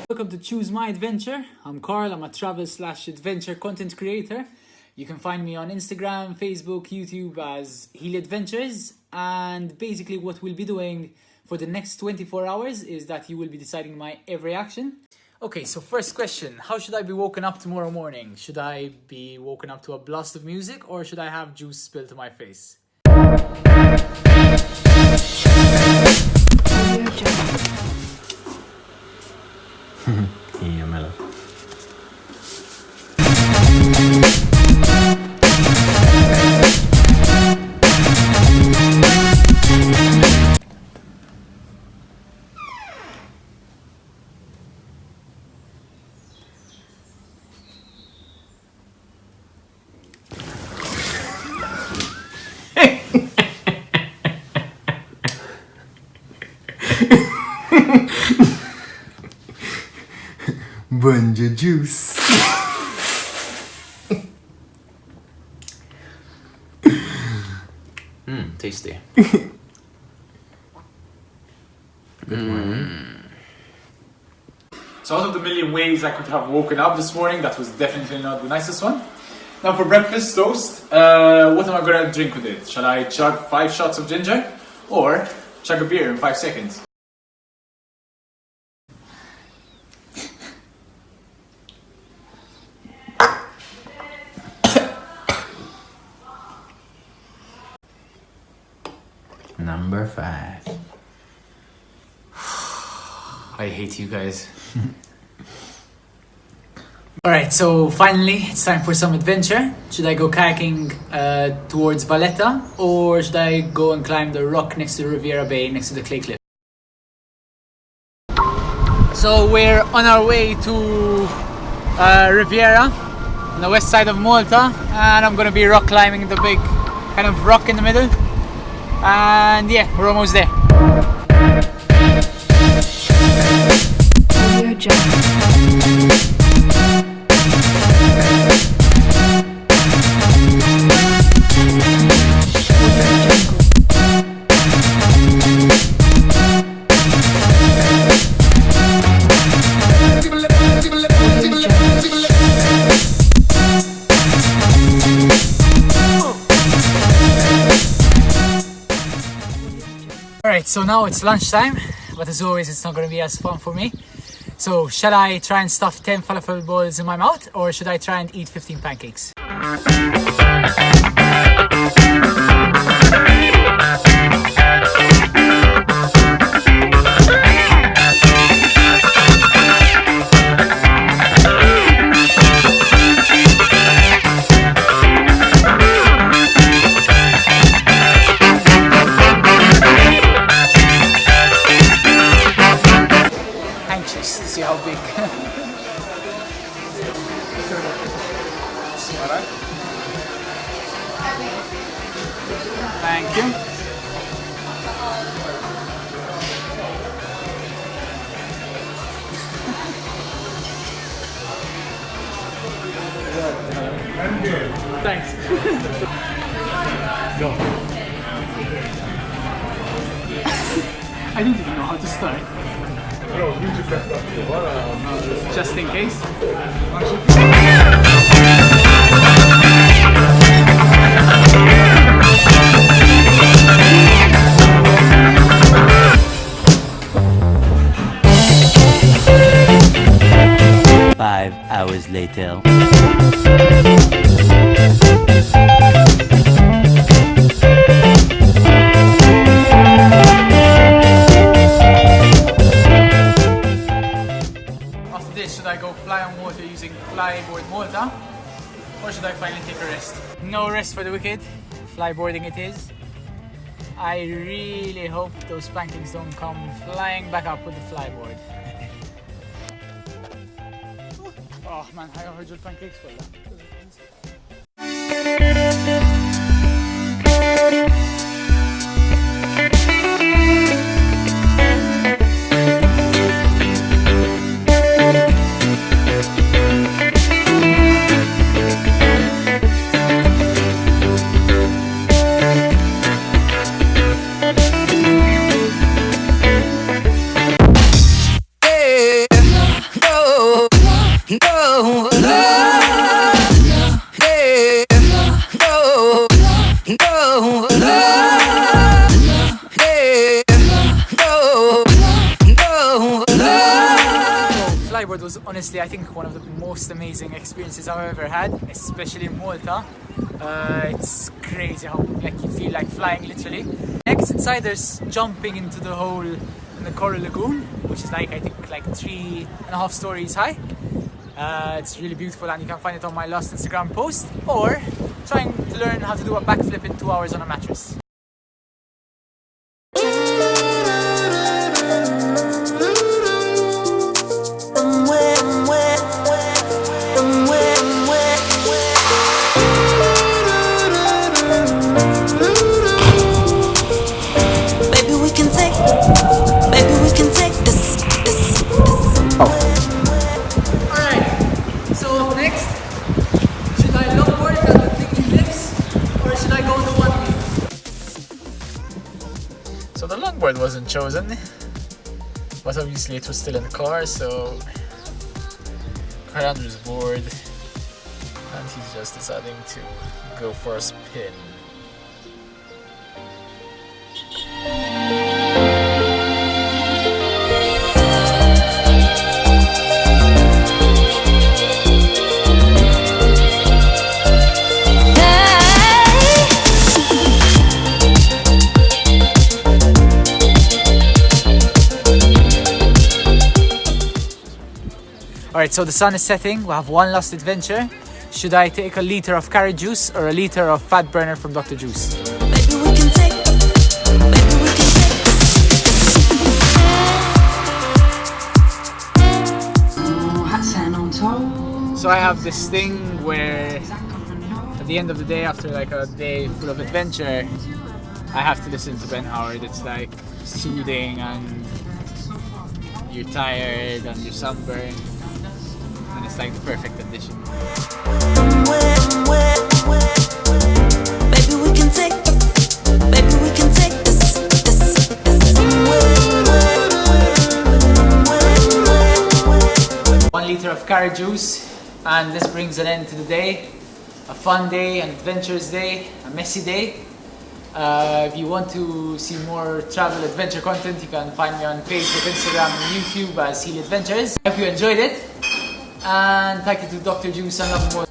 Welcome to Choose My Adventure. I'm Carl. I'm a travel/adventure content creator. You can find me on Instagram, Facebook, YouTube as Healy Adventures. And basically what we'll be doing for the next 24 hours is that you will be deciding my every action. Okay, so first question. How should I be woken up tomorrow morning? Should I be woken up to a blast of music or should I have juice spilled to my face? Inga mellan. Bunja juice. Tasty. Good morning. So out of the million ways I could have woken up this morning, that was definitely not the nicest one. Now for breakfast toast, what am I gonna drink with it? Shall I chug 5 shots of ginger or chug a beer in 5 seconds? Number 5. I hate you guys. Alright, so finally it's time for some adventure. Should I go kayaking towards Valletta or should I go and climb the rock next to Riviera Bay next to the clay cliff? So we're on our way to Riviera on the west side of Malta, and I'm gonna be rock climbing the big kind of rock in the middle. And yeah, we're almost there. Alright, so now it's lunchtime, but as always it's not going to be as fun for me. So shall I try and stuff 10 falafel balls in my mouth or should I try and eat 15 pancakes? Anxious to see how big. Thank you. Thanks. Go. I don't even know how to start. Just in case. Five hours later. After this, should I go fly on water using Flyboard Malta or should I finally take a rest? No rest for the wicked. Flyboarding it is. I really hope those pancakes don't come flying back up with the flyboard. Oh man, I heard your pancakes full. longboard was honestly, I think, one of the most amazing experiences I've ever had, especially in Malta. It's crazy how like you feel like flying literally. Next inside there's jumping into the hole in the Coral Lagoon, which is like I think like 3.5 stories high. It's really beautiful and you can find it on my last Instagram post, or trying to learn how to do a backflip in 2 hours on a mattress. So the longboard wasn't chosen, but obviously it was still in the car, so Andrew's bored and he's just deciding to go for a spin. Alright, so the sun is setting, we have one last adventure. Should I take a liter of carrot juice or a liter of fat burner from Dr. Juice? So I have this thing where at the end of the day, after like a day full of adventure, I have to listen to Ben Howard. It's like soothing and you're tired and you're sunburned. And it's like the perfect addition. Baby, we can take this. 1 liter of carrot juice, and this brings an end to the day. A fun day, an adventurous day, a messy day. If you want to see more travel adventure content, you can find me on Facebook, Instagram, and YouTube as Healy Adventures. I hope you enjoyed it. And thank you to Dr. Juice and Lovin Malta